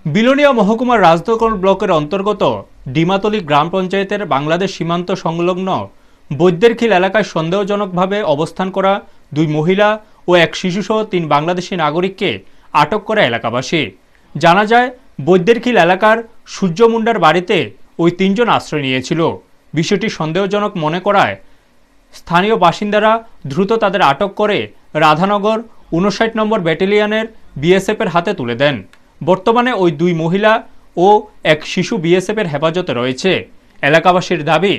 বিলোনিয়া মহকুমার রাজনগর ব্লকের অন্তর্গত ডিমাতলী গ্রাম পঞ্চায়েতের বাংলাদেশ সীমান্ত সংলগ্ন বৈদ্যেরখিল এলাকায় সন্দেহজনকভাবে অবস্থান করা দুই মহিলা ও এক শিশুসহ 3 বাংলাদেশি নাগরিককে আটক করে এলাকাবাসী। জানা যায়, বৈদ্যেরখিল এলাকার সূর্যমুন্ডার বাড়িতে ওই 3 জন আশ্রয় নিয়েছিল। বিষয়টি সন্দেহজনক মনে করায় স্থানীয় বাসিন্দারা দ্রুত তাদের আটক করে রাধানগর 59 নম্বর ব্যাটালিয়নের বিএসএফের হাতে তুলে দেন। বর্তমানে ওই 2 মহিলা ও এক শিশু বিএসএফের হেফাজতে রয়েছে। এলাকাবাসীর দাবি,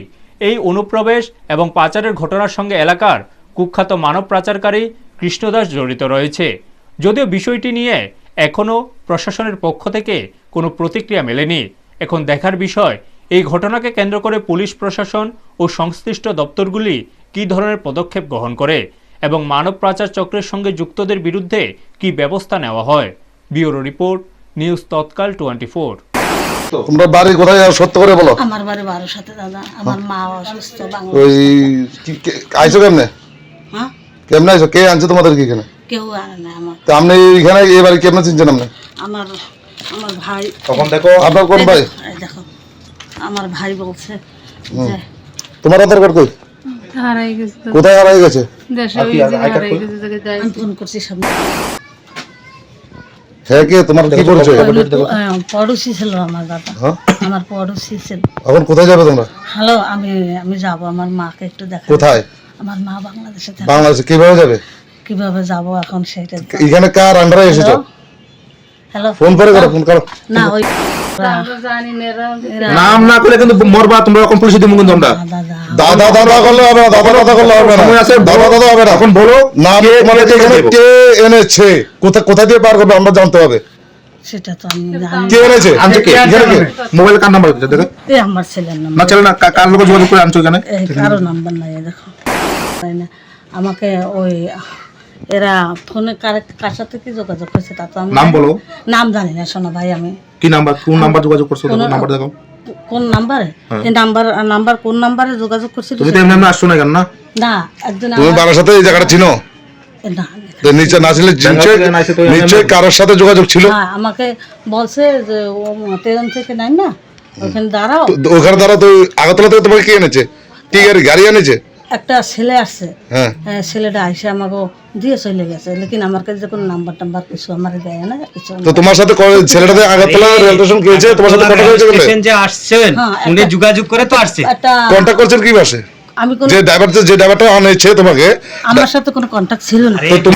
এই অনুপ্রবেশ এবং পাচারের ঘটনার সঙ্গে এলাকার কুখ্যাত মানব পাচারকারী কৃষ্ণদাস জড়িত রয়েছে। যদিও বিষয়টি নিয়ে এখনও প্রশাসনের পক্ষ থেকে কোনো প্রতিক্রিয়া মেলেনি। এখন দেখার বিষয়, এই ঘটনাকে কেন্দ্র করে পুলিশ প্রশাসন ও সংশ্লিষ্ট দপ্তরগুলি কী ধরনের পদক্ষেপ গ্রহণ করে এবং মানব পাচার চক্রের সঙ্গে যুক্তদের বিরুদ্ধে কী ব্যবস্থা নেওয়া হয়। ব্যুরো রিপোর্ট, নিউজ তৎকাল 24। তোমরা বাড়ি কোথায় সত্য করে বলো? আমার বাড়ি বারাসাতে দাদা। আমার মা অসুস্থ। ওই আইছো কেমনে? হ্যাঁ, কেমনে আইছো? কে আনছে তোমাদের কি এখানে? কেউ আনে না। আমার তো আপনি এখানে এই বাড়ি কেমনে চিনছেন আপনি? আমার আমার ভাই, তখন দেখো আপনার কোন ভাই? এই দেখো, আমার ভাই বলছে যে তোমার আধার কার্ড কই? হারাই গেছে তো কোথায় হারাই গেছে? দেশে ওই যে হারাই গেছে জায়গায় যাই আমি ফোন করছি সামনে। হ্যাঁ, কে তোমার কি পরিচয়? পড়োশি ছিল আমার দাদা। হ্যাঁ, আমার পড়োশি ছিল। এখন কোথায় যাবে তোমরা? হ্যালো, আমি যাব আমার মাকে একটু দেখা। কোথায়? আমার মা বাংলাদেশে থাকে। বাংলাদেশে কিভাবে যাবে? কিভাবে যাব এখন সেটা। এখানে কার আন্ডারে এসেছো? হ্যালো, ফোন করে ফোন করো। না ওই আমরা জানি না এরা নাম না করে কিন্তু মরবা তোমরা, এখন পুলিশে দিমু কিন্তু আমরা। দাদা দাদা করলে হবে না, দাদা করলে হবে না। সময় আছে, দাদা হবে না। এখন বলো নাম তোমাদের এখানে কে এনেছে? কোথা দিয়ে পার করবে আমরা জানতে হবে। সেটা তো আমি জানি কে এনেছে? আনছে কে? এখানে কে? মোবাইল কার নাম্বার আছে দেখো? এই আমার ছেলের নাম। না ছেলে না, কার লোক যোগাযোগ করে আনছো এখানে? এই কারো নাম্বার নাই, দেখো। তাই না, আমাকে ওই এরা ফোনে কার সাথে কি যোগাযোগ করছে তা তো আমি নাম বলো। নাম জানি না শোনো ভাই। আমি কি নাম্বার, কোন নাম্বার যোগাযোগ করছো? দেখো নাম্বার দেখো। কোন নাম্বারে? এই নাম্বার কোন নাম্বারে যোগাযোগ করছিল? তুমি তো এমনি এমনি আসছো না কেন? না না, একজন তুমি বাবার সাথে এই জায়গাটা চিনো? না, তো নিচে না ছিল নিশ্চয়ই কারোর সাথে যোগাযোগ ছিল। হ্যাঁ, আমাকে বলছে যে ও ট্রেন থেকে নাই না, ওখানে দাঁড়াও। তো ওখানে দাঁড়া। তো আগরতলা থেকে তোমাকে কে এনেছে? কি গাড়ি এনেছে? একটা ছেলে আসছে। হ্যাঁ, ছেলেটা আইসে আমাকে দিয়ে চলে গেছে, লেকিন আমার কাছে যখন নাম্বার কিছু আমার দেয় না কিছু। তো তোমার সাথে ছেলেটাতে আগরতলা রেল স্টেশন গিয়েছে, তোমার সাথে কন্টাক্ট হয়েছে বলে যে আসছেন হ্যাঁ, উনি যোগাযোগ করে তো আসছে। একটা কন্টাক্ট করছেন কি ভাষে? আমি যে ড্রাইভারটা আনেছে তোমাকে, আমার সাথে কোনো কন্টাক্ট ছিল না। তো